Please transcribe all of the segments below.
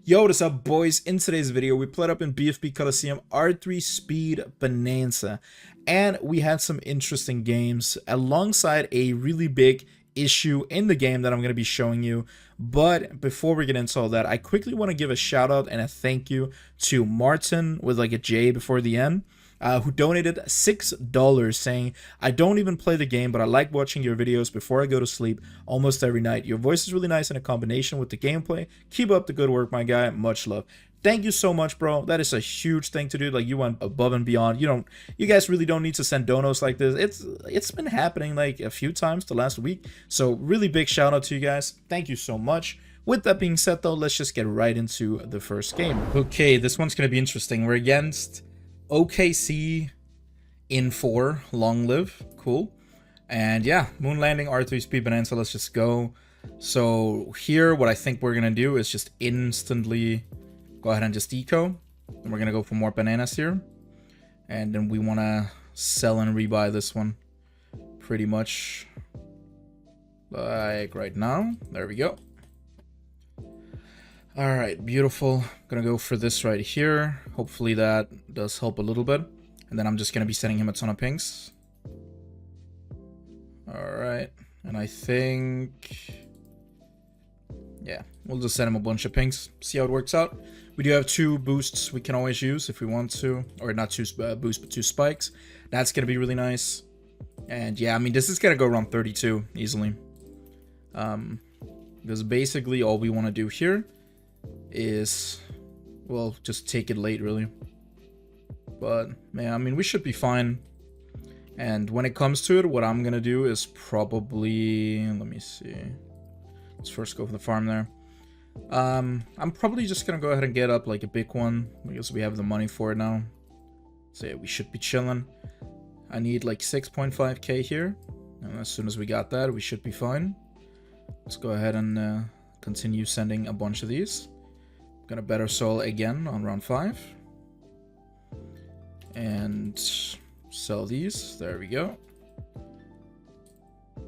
Yo, what's up, boys? In today's video, we played up in BFB Coliseum R3 Speed Bonanza, and we had some interesting games alongside a really big issue in the game that I'm going to be showing you. But before we get into all that, I quickly want to give a shout out and a thank you to Martin with like a J before the N. Who donated $6 saying, "I don't even play the game, but I like watching your videos before I go to sleep almost every night. Your voice is really nice in a combination with the gameplay. Keep up the good work, my guy. Much love." Thank you so much, bro. That is a huge thing to do. Like, you went above and beyond. You guys really don't need to send donos like this. It's been happening like a few times the last week. So really big shout out to you guys. Thank you so much. With that being said, though, let's just get right into the first game. Okay, this one's gonna be interesting. We're against OKC in 4, long live, cool. And yeah, moon landing, R3 Speed Bonanza, let's just go. So here, what I think we're gonna do is just instantly go ahead and just eco. And we're gonna go for more bananas here. And then we wanna sell and rebuy this one pretty much like right now. There we go. All right, beautiful. Gonna go for this right here. Hopefully that does help a little bit. And then I'm just gonna be sending him a ton of pings. All right, and I think, yeah, we'll just send him a bunch of pings. See how it works out. We do have 2 boosts we can always use if we want to, or not 2 boosts, but 2 spikes. That's gonna be really nice. And yeah, I mean, this is gonna go around 32 easily. Because basically all we want to do here is, well, just take it late, really. But man, I mean, we should be fine. And when it comes to it, what I'm gonna do is probably, let me see, let's first go for the farm there. I'm probably just gonna go ahead and get up like a big one because we have the money for it now. So yeah, we should be chilling. I need like 6.5k here, and as soon as we got that, we should be fine. Let's go ahead and continue sending a bunch of these. Gonna better soul again on round 5. And sell these. There we go.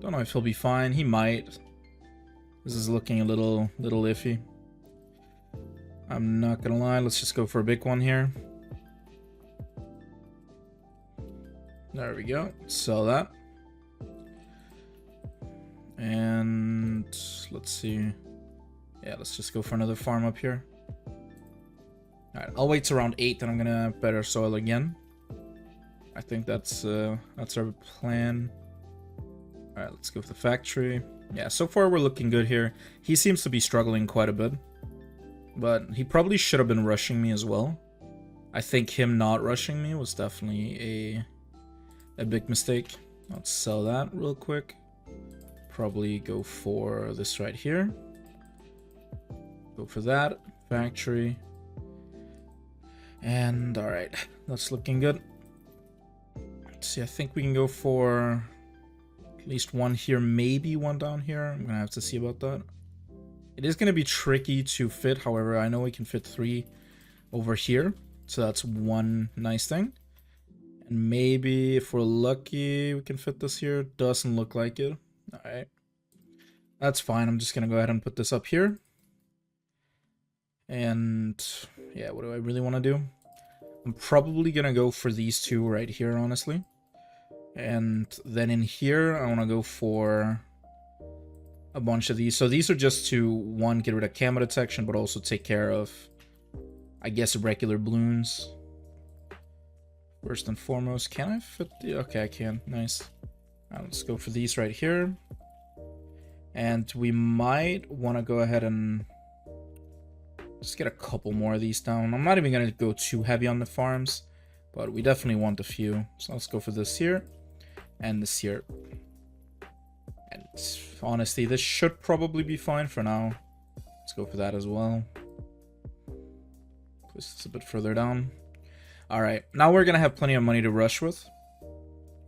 Don't know if he'll be fine. He might. This is looking a little iffy. I'm not gonna lie. Let's just go for a big one here. There we go. Sell that. And let's see. Yeah, let's just go for another farm up here. Alright, I'll wait till around 8, then I'm gonna better soil again. I think that's our plan. Alright, let's go for the factory. Yeah, so far we're looking good here. He seems to be struggling quite a bit. But he probably should have been rushing me as well. I think him not rushing me was definitely a big mistake. Let's sell that real quick. Probably go for this right here. Go for that. Factory. And alright, that's looking good. Let's see, I think we can go for at least 1 here, maybe 1 down here. I'm gonna have to see about that. It is gonna be tricky to fit, however, I know we can fit 3 over here. So that's one nice thing. And maybe if we're lucky, we can fit this here. Doesn't look like it. Alright. That's fine. I'm just gonna go ahead and put this up here. And yeah, what do I really want to do? I'm probably gonna go for these 2 right here, honestly. And then in here, I want to go for a bunch of these. So these are just to, 1, get rid of camo detection, but also take care of, I guess, regular balloons. First and foremost, can I fit the... Okay, I can. Nice. Right, let's go for these right here. And we might want to go ahead and just get a couple more of these down. I'm not even going to go too heavy on the farms, but we definitely want a few. So let's go for this here and this here. And honestly, this should probably be fine for now. Let's go for that as well. Place this a bit further down. All right, now we're going to have plenty of money to rush with.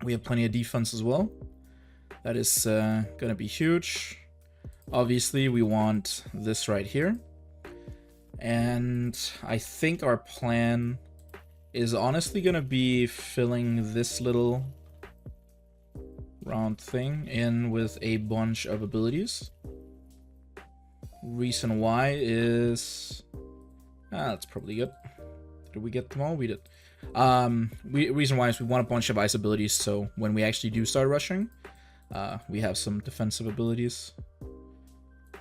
We have plenty of defense as well. That is going to be huge. Obviously, we want this right here. And I think our plan is honestly going to be filling this little round thing in with a bunch of abilities. Reason why is That's probably good. Did we get them all? We did. Reason why is we want a bunch of ice abilities, so when we actually do start rushing, we have some defensive abilities.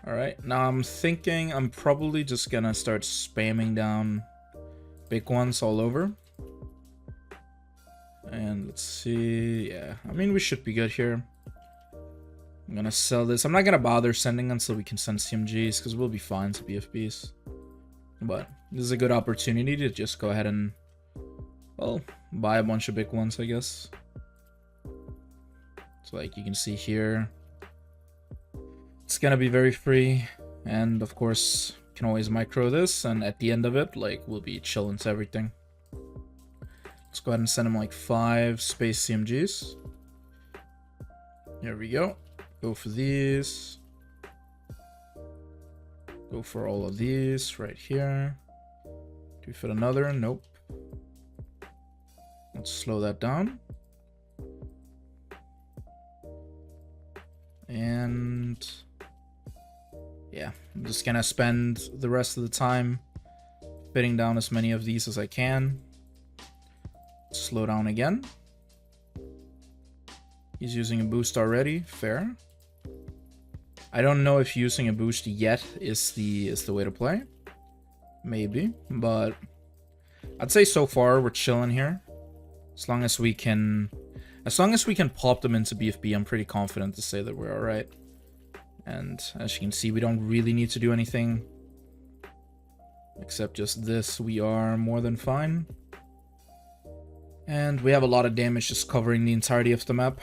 Alright, now I'm thinking I'm probably just gonna start spamming down big ones all over. And let's see, yeah, I mean, we should be good here. I'm gonna sell this. I'm not gonna bother sending until we can send CMGs, because we'll be fine to BFBs. But this is a good opportunity to just go ahead and, well, buy a bunch of big ones, I guess. So like you can see here, it's gonna be very free. And of course, you can always micro this, and at the end of it, like, we'll be chilling to everything. Let's go ahead and send him like 5 space CMGs. There we go. Go for these. Go for all of these right here. Do we fit another? Nope. Let's slow that down. And yeah, I'm just gonna spend the rest of the time fitting down as many of these as I can. Slow down again. He's using a boost already. Fair. I don't know if using a boost yet is the way to play. Maybe, but I'd say so far we're chilling here. As long as we can pop them into BFB, I'm pretty confident to say that we're all right. And as you can see, we don't really need to do anything except just this. We are more than fine. And we have a lot of damage just covering the entirety of the map.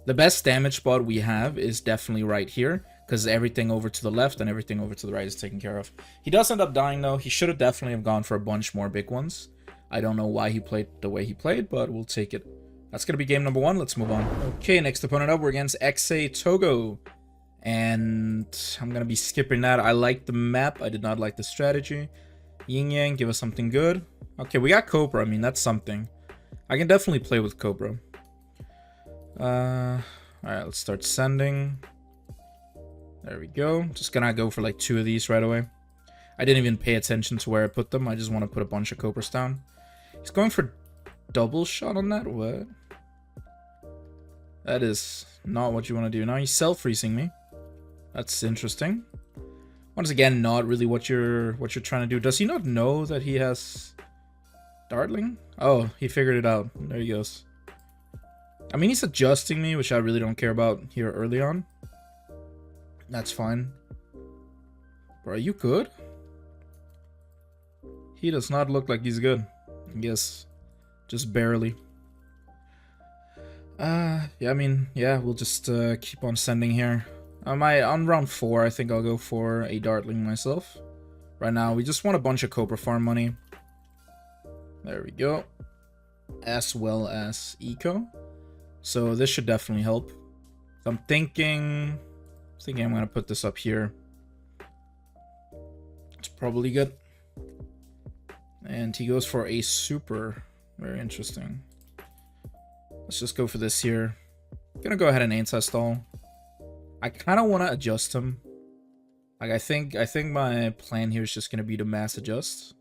The best damage spot we have is definitely right here, because everything over to the left and everything over to the right is taken care of. He does end up dying though. He should have definitely have gone for a bunch more big ones. I don't know why he played the way he played, but we'll take it. That's going to be game number 1. Let's move on. Okay, next opponent up, we're against XA Togo. And I'm going to be skipping that. I like the map. I did not like the strategy. Yin Yang, give us something good. Okay, we got Cobra. I mean, that's something. I can definitely play with Cobra. Alright, let's start sending. There we go. Just gonna go for like 2 of these right away. I didn't even pay attention to where I put them. I just want to put a bunch of Cobras down. He's going for double shot on that? What? That is not what you want to do. Now he's self-freezing me. That's interesting. Once again, not really what you're trying to do. Does he not know that he has Dartling? Oh, he figured it out. There he goes. I mean, he's adjusting me, which I really don't care about here early on. That's fine. Bro, are you good? He does not look like he's good. I guess just barely. Yeah, I mean, yeah, we'll just keep on sending here. On round 4, I think I'll go for a Dartling myself. Right now, we just want a bunch of Cobra farm money. There we go. As well as Eco. So this should definitely help. So I'm thinking I'm gonna put this up here. It's probably good. And he goes for a super. Very interesting. Let's just go for this here. Gonna go ahead and anti-stall. I kind of want to adjust him. Like I think my plan here is just gonna be to mass adjust.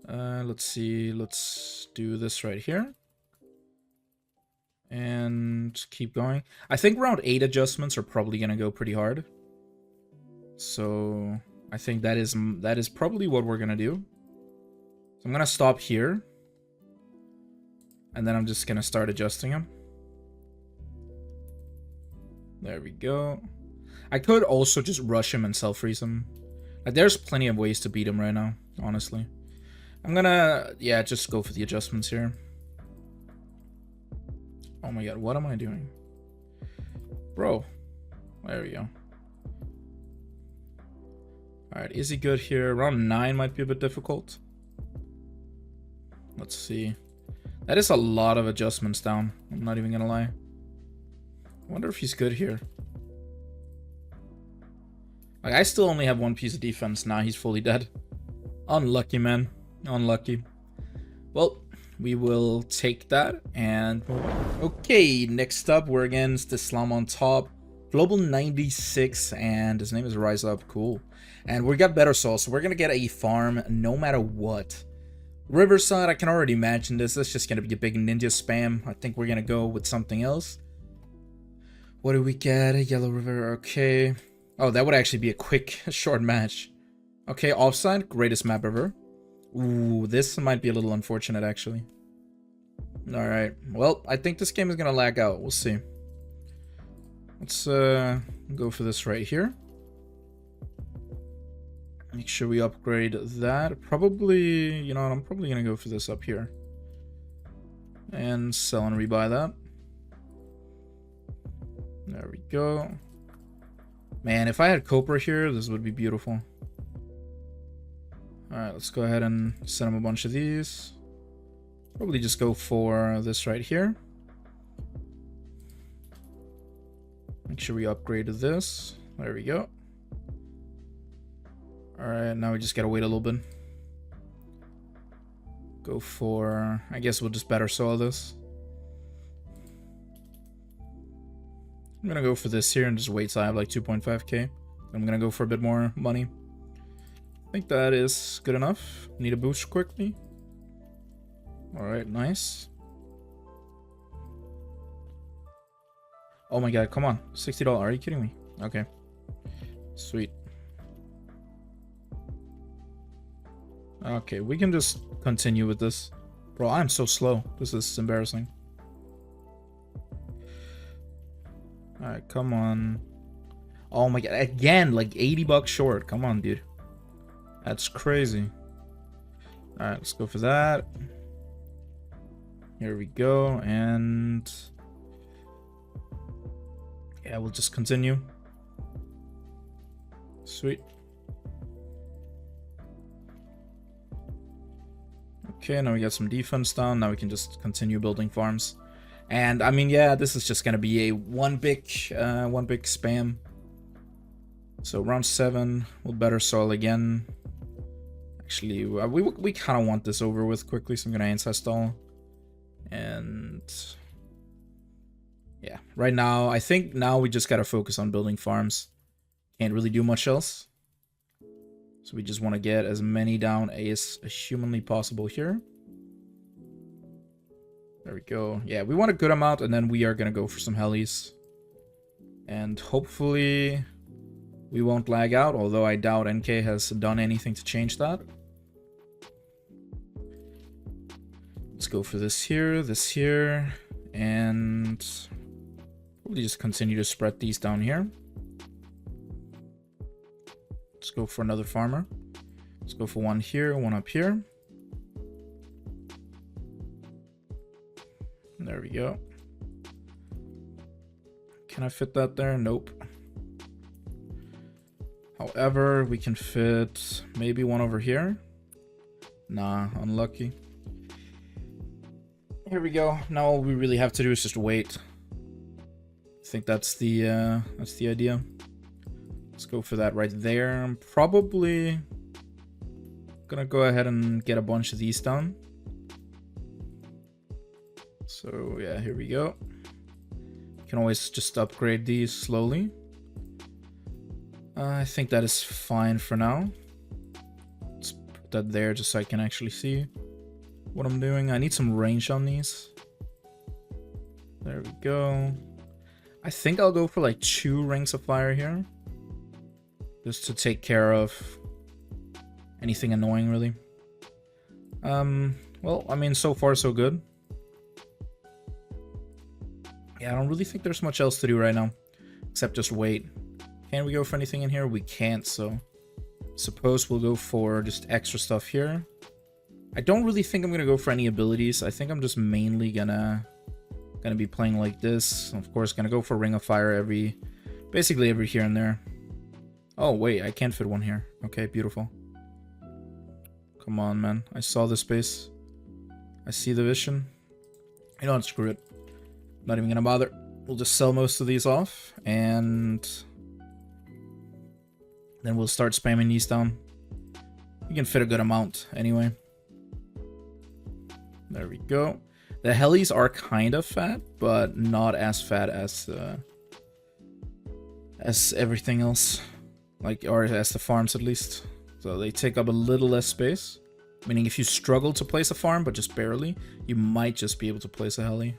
Let's see. Let's do this right here. And keep going. I think round 8 adjustments are probably gonna go pretty hard. So I think that is probably what we're gonna do. So I'm gonna stop here. And then I'm just gonna start adjusting him. There we go. I could also just rush him and self-freeze him. Like, there's plenty of ways to beat him right now, honestly. I'm gonna, yeah, just go for the adjustments here. Oh my god, what am I doing? Bro. There we go. Alright, is he good here? Round 9 might be a bit difficult. Let's see. That is a lot of adjustments down. I'm not even gonna lie. I wonder if he's good here. Like, I still only have 1 piece of defense. Now he's fully dead. Unlucky, man. Unlucky. Well, we will take that and move on. Okay, next up, we're against Islam on top. Global 96, and his name is Rise Up. Cool. And we got better souls, so we're gonna get a farm no matter what. Riverside, I can already imagine this. That's just gonna be a big ninja spam. I think we're gonna go with something else. What do we get? Yellow River, okay. Oh, that would actually be a quick, short match. Okay, offside, greatest map ever. Ooh, this might be a little unfortunate, actually. Alright, well, I think this game is gonna lag out. We'll see. Let's go for this right here. Make sure we upgrade that. Probably, you know what, I'm probably gonna go for this up here. And sell and rebuy that. There we go. Man, if I had Cobra here, this would be beautiful. Alright, let's go ahead and send him a bunch of these. Probably just go for this right here. Make sure we upgrade to this. There we go. Alright, now we just gotta wait a little bit. Go for... I guess we'll just better sell this. I'm gonna go for this here and just wait till I have like 2.5k. I'm gonna go for a bit more money. I think that is good enough. Need a boost quickly. Alright, nice. Oh my god, come on. $60. Are you kidding me? Okay. Sweet. Okay, we can just continue with this. Bro, I'm so slow. This is embarrassing. Alright, come on. Oh my god, again, like 80 bucks short. Come on, dude. That's crazy. Alright, let's go for that. Here we go, and... yeah, we'll just continue. Sweet. Okay, now we got some defense down. Now we can just continue building farms. And I mean, yeah, this is just gonna be a one big spam. So round 7, we'll better soil again. Actually, we kind of want this over with quickly, so I'm gonna anti-stall. And yeah, right now, I think now we just gotta focus on building farms. Can't really do much else. So we just want to get as many down as humanly possible here. There we go. Yeah, we want a good amount, and then we are gonna go for some helis. And hopefully we won't lag out, although I doubt NK has done anything to change that. Let's go for this here, and probably just continue to spread these down here. Let's go for another farmer. Let's go for one here, one up here. There we go. Can I fit that there? Nope. However, we can fit maybe one over here. Nah, unlucky. Here we go. Now all we really have to do is just wait. I think that's the idea. Let's go for that right there. I'm probably gonna go ahead and get a bunch of these done. So yeah, here we go. Can always just upgrade these slowly. I think that is fine for now. Let's put that there just so I can actually see what I'm doing. I need some range on these. There we go. I think I'll go for like 2 rings of fire here. Just to take care of anything annoying, really. Well, I mean, so far so good. Yeah, I don't really think there's much else to do right now, except just wait. Can we go for anything in here? We can't, so suppose we'll go for just extra stuff here. I don't really think I'm gonna go for any abilities. I think I'm just mainly gonna be playing like this. Of course, gonna go for Ring of Fire basically every here and there. Oh, wait, I can't fit one here. Okay, beautiful. Come on, man. I saw the space. I see the vision. You know what, screw it. Not even gonna bother. We'll just sell most of these off, and then we'll start spamming these down. We can fit a good amount anyway. There we go. The helis are kind of fat, but not as fat as as everything else, like, or as the farms at least. So they take up a little less space, meaning if you struggle to place a farm, but just barely, you might just be able to place a heli.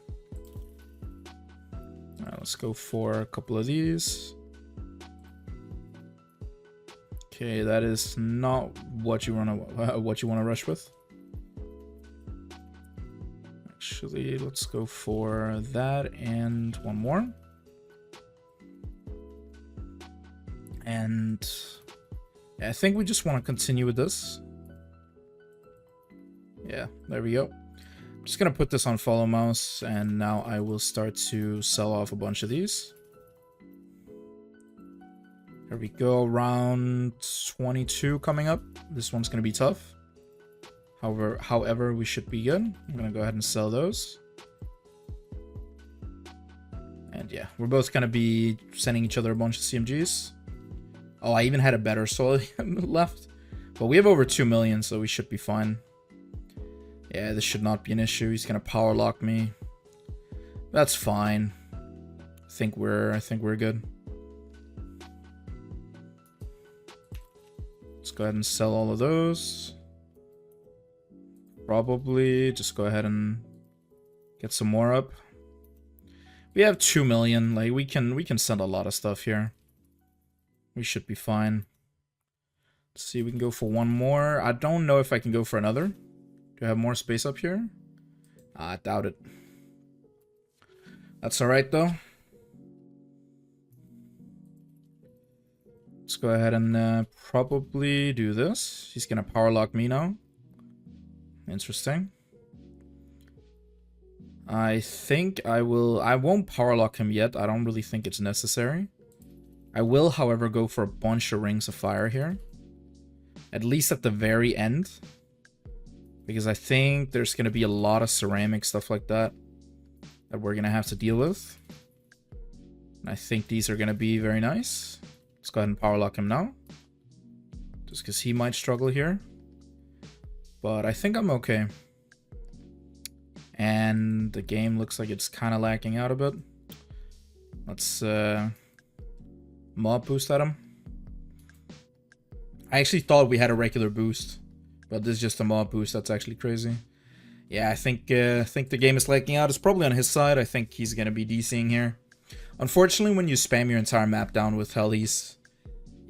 Alright, let's go for a couple of these. Okay, that is not what you wanna rush with. Actually, let's go for that and one more. And yeah, I think we just want to continue with this. Yeah, there we go. I'm just gonna put this on follow mouse, and now I will start to sell off a bunch of these. There we go, round 22 coming up. This one's gonna be tough. However, we should be good. I'm gonna go ahead and sell those. And yeah, we're both gonna be sending each other a bunch of CMGs. Oh, I even had a better soil left. But we have over 2 million, so we should be fine. Yeah, this should not be an issue. He's gonna power lock me. That's fine. I think we're good. Let's go ahead and sell all of those. Probably just go ahead and get some more up. We have 2 million. Like we can send a lot of stuff here. We should be fine. Let's see, we can go for one more. I don't know if I can go for another. Do I have more space up here? I doubt it. That's alright though. Let's go ahead and probably do this. He's gonna power lock me now. Interesting. I think I won't power lock him yet. I don't really think it's necessary. I will, however, go for a bunch of rings of fire here. At least at the very end. Because I think there's going to be a lot of ceramic stuff like that we're going to have to deal with. And I think these are going to be very nice. Let's go ahead and power lock him now. Just because he might struggle here. But I think I'm okay. And the game looks like it's kind of lacking out a bit. Let's mob boost at him. I actually thought we had a regular boost, but this is just a mob boost. That's actually crazy. Yeah, I think the game is lacking out. It's probably on his side. I think he's gonna be DCing here. Unfortunately, when you spam your entire map down with helis,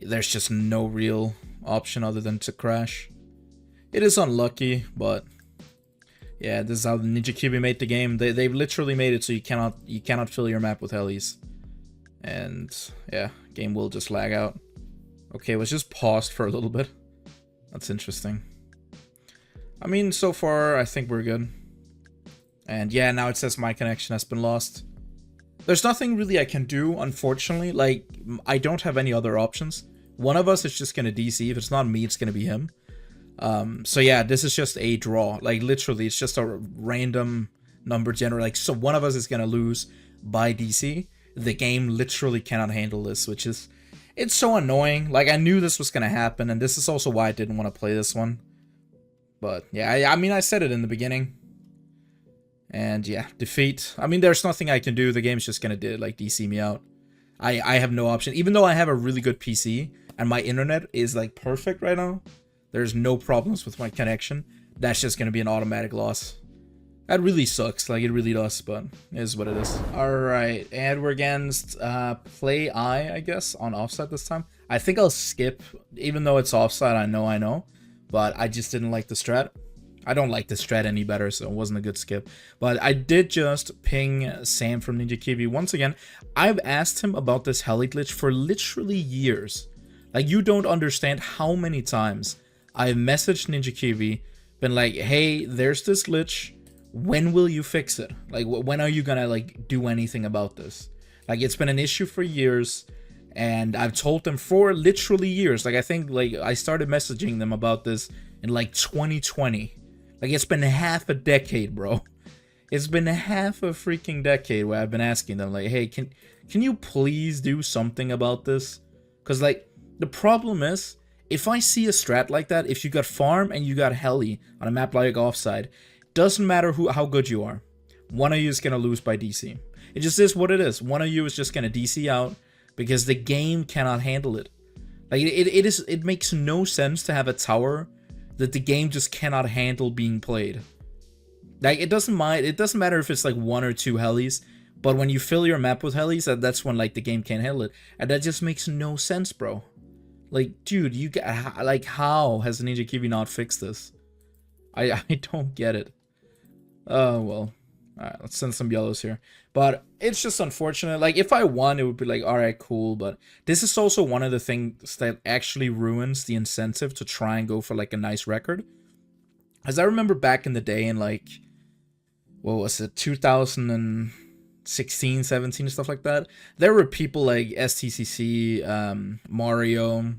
there's just no real option other than to crash. It is unlucky, but yeah, this is how Ninja Kiwi made the game. They've literally made it so you cannot fill your map with helis. And yeah, game will just lag out. Okay, it was just paused for a little bit. That's interesting. I mean, so far, I think we're good. And yeah, now it says my connection has been lost. There's nothing really I can do, unfortunately. Like, I don't have any other options. One of us is just gonna DC. If it's not me, it's gonna be him. So yeah, this is just a draw. Like, literally, it's just a random number generator. Like, so one of us is gonna lose by DC. The game literally cannot handle this, which is... It's so annoying. Like, I knew this was gonna happen, and this is also why I didn't want to play this one. But, yeah, I mean, I said it in the beginning. And, yeah, defeat. I mean, there's nothing I can do. The game's just gonna DC me out. I have no option. Even though I have a really good PC, and my internet is, like, perfect right now, there's no problems with my connection. That's just gonna be an automatic loss. That really sucks, like, it really does, but it is what it is. Alright, and we're against Play I guess, on offside this time. I think I'll skip, even though it's offside, I know, but I just didn't like the strat. I don't like the strat any better, so it wasn't a good skip. But I did just ping Sam from Ninja Kiwi once again. I've asked him about this heli glitch for literally years. Like, you don't understand how many times I've messaged Ninja Kiwi, been like, hey, there's this glitch. When will you fix it? Like, when are you gonna, like, do anything about this? Like, it's been an issue for years, and I've told them for literally years. Like, I think, like, I started messaging them about this in, like, 2020. Like, it's been half a decade, bro. It's been half a freaking decade where I've been asking them, like, hey, can you please do something about this? Because, like, the problem is, if I see a strat like that, if you got farm and you got heli on a map like offside, doesn't matter how good you are. One of you is going to lose by DC. It just is what it is. One of you is just going to DC out. because the game cannot handle it. Like it makes no sense to have a tower that the game just cannot handle being played. Like it doesn't matter if it's like 1 or 2 helis, but when you fill your map with helis, that's when like the game can't handle it, and that just makes no sense, bro. Like, dude, like, how has Ninja Kiwi not fixed this? I don't get it. Oh well. Alright, let's send some yellows here. But it's just unfortunate. Like, if I won, it would be like, alright, cool. But this is also one of the things that actually ruins the incentive to try and go for, like, a nice record. As I remember back in the day in, like, what was it, 2016, 17, stuff like that. There were people like STCC, Mario,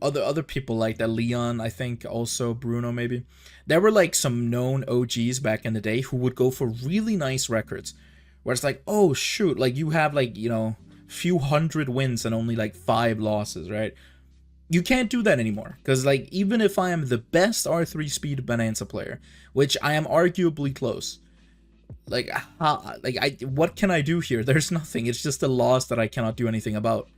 other people like that, Leon, I think, also Bruno maybe. There were like some known OGs back in the day who would go for really nice records, where it's like, oh shoot, like you have like, you know, few hundred wins and only like 5 losses, right? You can't do that anymore, because like even if I am the best R3 speed Bonanza player, which I am arguably close, like what can I do here? There's nothing. It's just a loss that I cannot do anything about.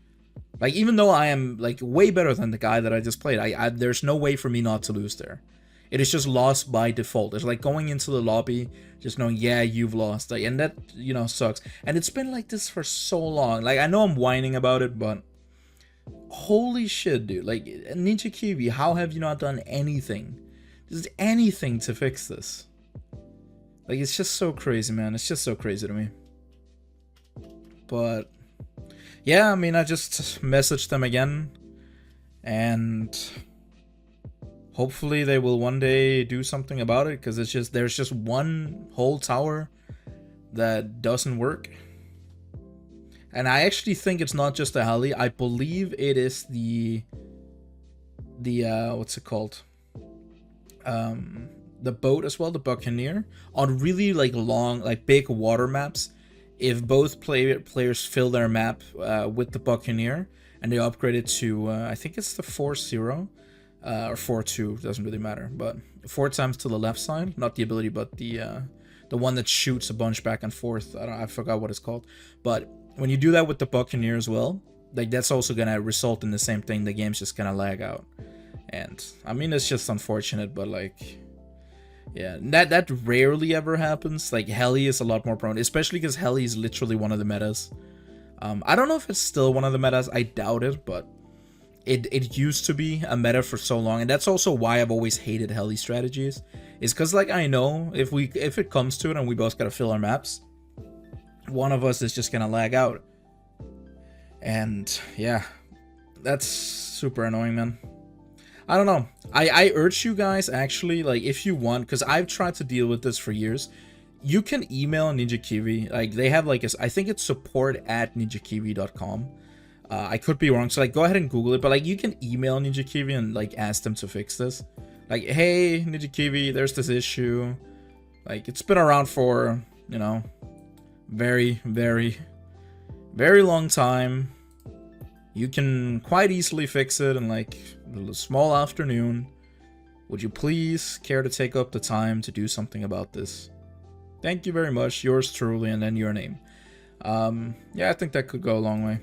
Like, even though I am like way better than the guy that I just played, there's no way for me not to lose there. It is just lost by default. It's like going into the lobby, just knowing, yeah, you've lost. Like, and that, you know, sucks. And it's been like this for so long. Like, I know I'm whining about it, but holy shit, dude. Like, Ninja Kiwi, how have you not done anything? Just anything to fix this? Like, it's just so crazy, man. It's just so crazy to me. But yeah, I mean, I just messaged them again, and hopefully they will one day do something about it, because it's just, there's just one whole tower that doesn't work. And I actually think it's not just the Heli. I believe it is the what's it called? The boat as well, the Buccaneer, on really like long, like big water maps. If both players fill their map with the Buccaneer and they upgrade it to, I think it's the 4-0 or 4-2, doesn't really matter, but 4 times to the left side, not the ability, but the one that shoots a bunch back and forth. I forgot what it's called, but when you do that with the Buccaneer as well, like that's also gonna result in the same thing. The game's just gonna lag out, and I mean it's just unfortunate, but like. Yeah, that rarely ever happens. Like, Heli is a lot more prone, especially because Heli is literally one of the metas. I don't know if it's still one of the metas. I doubt it, but it used to be a meta for so long, and that's also why I've always hated Heli strategies. Is because, like, I know if it comes to it and we both gotta fill our maps, one of us is just gonna lag out. And yeah, that's super annoying, man. I don't know. I urge you guys, actually, like, if you want, because I've tried to deal with this for years, you can email Ninja Kiwi. Like, they have, like, I think it's support@ninjakiwi.com. I could be wrong, so, like, go ahead and Google it, but, like, you can email Ninja Kiwi and, like, ask them to fix this. Like, hey, Ninja Kiwi, there's this issue. Like, it's been around for, you know, very, very, very long time. You can quite easily fix it in, like, a small afternoon. Would you please care to take up the time to do something about this? Thank you very much. Yours truly, and then your name. Yeah, I think that could go a long way.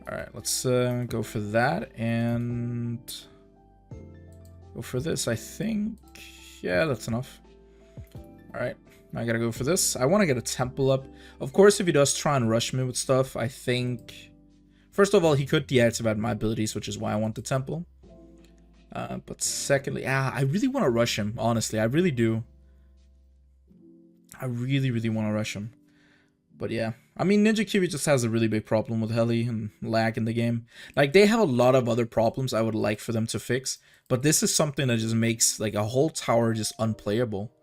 Alright, let's go for that, and go for this, I think. Yeah, that's enough. Alright, I gotta go for this. I want to get a temple up. Of course, if he does try and rush me with stuff, I think... First of all, he could deactivate my abilities, which is why I want the temple. But secondly, I really want to rush him, honestly. I really do. I really, really want to rush him. But yeah. I mean, Ninja Kiwi just has a really big problem with Heli and lag in the game. Like, they have a lot of other problems I would like for them to fix. But this is something that just makes, like, a whole tower just unplayable.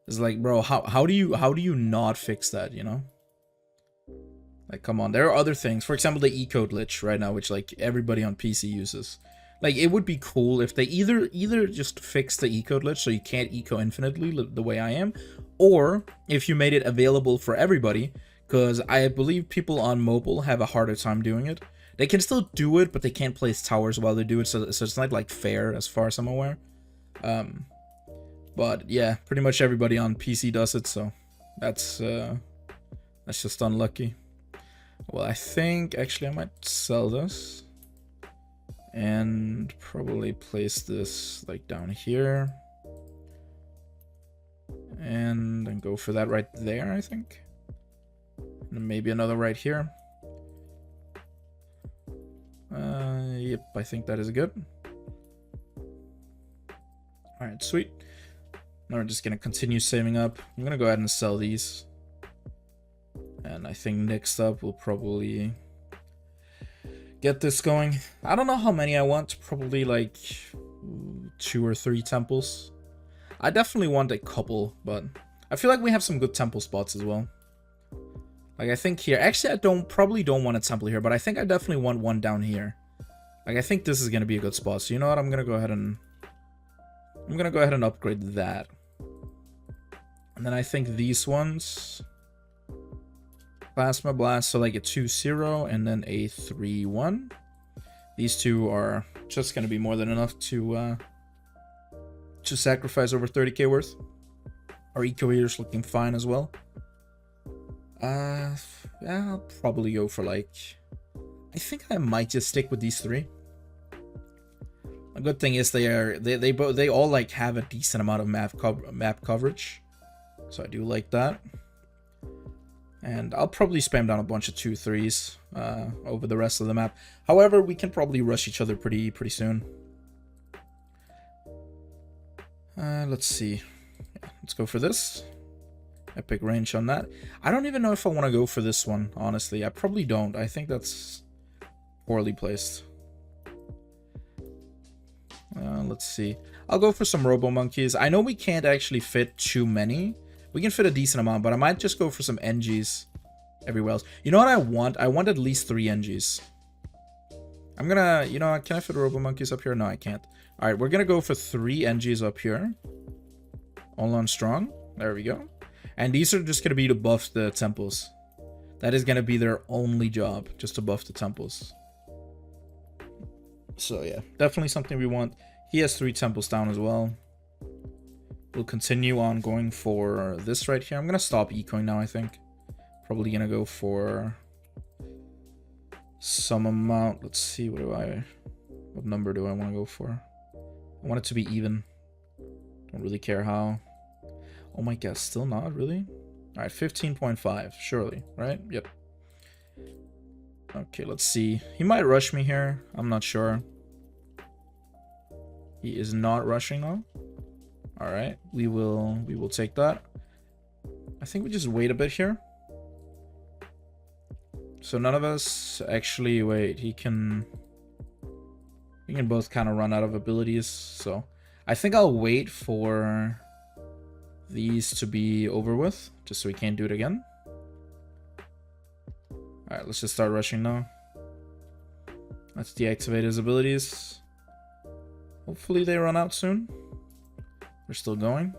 It's like, bro, how do you not fix that, you know? Like, come on, there are other things. For example, the eco glitch right now, which, like, everybody on PC uses. Like, it would be cool if they either just fix the eco glitch so you can't eco infinitely the way I am, or if you made it available for everybody, because I believe people on mobile have a harder time doing it. They can still do it, but they can't place towers while they do it, so it's not, like, fair as far as I'm aware. But, yeah, pretty much everybody on PC does it, so that's just unlucky. Well, I think actually I might sell this and probably place this like down here and then go for that right there, I think. And maybe another right here. Yep, I think that is good. All right, sweet. Now we're just gonna continue saving up. I'm gonna go ahead and sell these. And I think next up we'll probably get this going. I don't know how many I want, probably like 2 or 3 temples. I definitely want a couple, but I feel like we have some good temple spots as well. Like I think here, actually I probably don't want a temple here, but I think I definitely want one down here. Like I think this is gonna be a good spot. So you know what, I'm gonna go ahead and upgrade that. And then I think these ones, Plasma Blast, so like a 2-0 and then a 3-1. These two are just gonna be more than enough to sacrifice over 30k worth. Our eco here is looking fine as well. Yeah, I'll probably go for like, I think I might just stick with these 3. A good thing is they all like have a decent amount of map coverage, so I do like that. And I'll probably spam down a bunch of 2-3s over the rest of the map. However, we can probably rush each other pretty soon. Let's see. Yeah, let's go for this. Epic range on that. I don't even know if I want to go for this one, honestly. I probably don't. I think that's poorly placed. Let's see. I'll go for some Robo Monkeys. I know we can't actually fit too many. We can fit a decent amount, but I might just go for some NGs everywhere else. You know what I want? I want at least 3 NGs. I'm gonna, you know, can I fit Robo Monkeys up here? No, I can't. All right, we're gonna go for 3 NGs up here. All on strong. There we go. And these are just gonna be to buff the temples. That is gonna be their only job, just to buff the temples. So yeah, definitely something we want. He has 3 temples down as well. We'll continue on going for this right here. I'm gonna stop ecoing now, I think. Probably gonna go for some amount. Let's see, what number do I want to go for? I want it to be even. Don't really care how. Oh my god, still not really? All right, 15.5, surely, right? Yep. Okay, let's see. He might rush me here. I'm not sure. He is not rushing though. All right, we will take that. I think we just wait a bit here. So none of us actually wait. We can both kind of run out of abilities. So I think I'll wait for these to be over with, just so we can't do it again. All right, let's just start rushing now. Let's deactivate his abilities. Hopefully they run out soon. They're still going.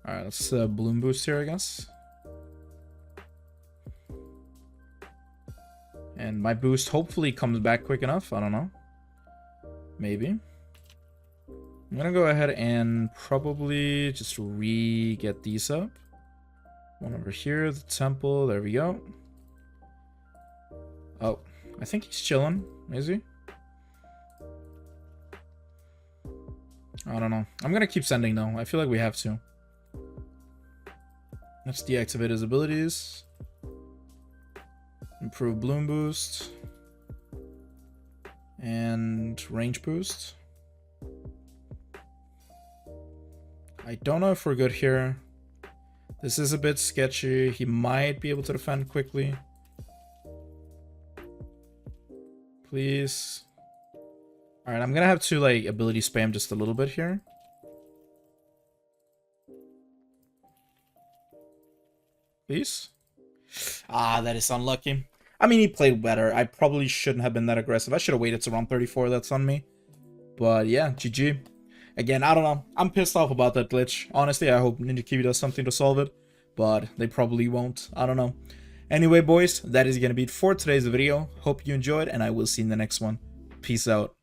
All right, let's bloom boost here, I guess. And my boost hopefully comes back quick enough. I don't know. Maybe. I'm gonna go ahead and probably just get these up. One over here, the temple. There we go. Oh, I think he's chilling. Is he? I don't know. I'm gonna keep sending though. I feel like we have to. Let's deactivate his abilities. Improve bloom boost. And range boost. I don't know if we're good here. This is a bit sketchy. He might be able to defend quickly. Please. Alright, I'm gonna have to like ability spam just a little bit here. Please. Ah, that is unlucky. I mean, he played better. I probably shouldn't have been that aggressive. I should have waited to round 34. That's on me. But yeah, GG. Again, I don't know. I'm pissed off about that glitch. Honestly, I hope Ninja Kiwi does something to solve it. But they probably won't. I don't know. Anyway, boys, that is going to be it for today's video. Hope you enjoyed, and I will see you in the next one. Peace out.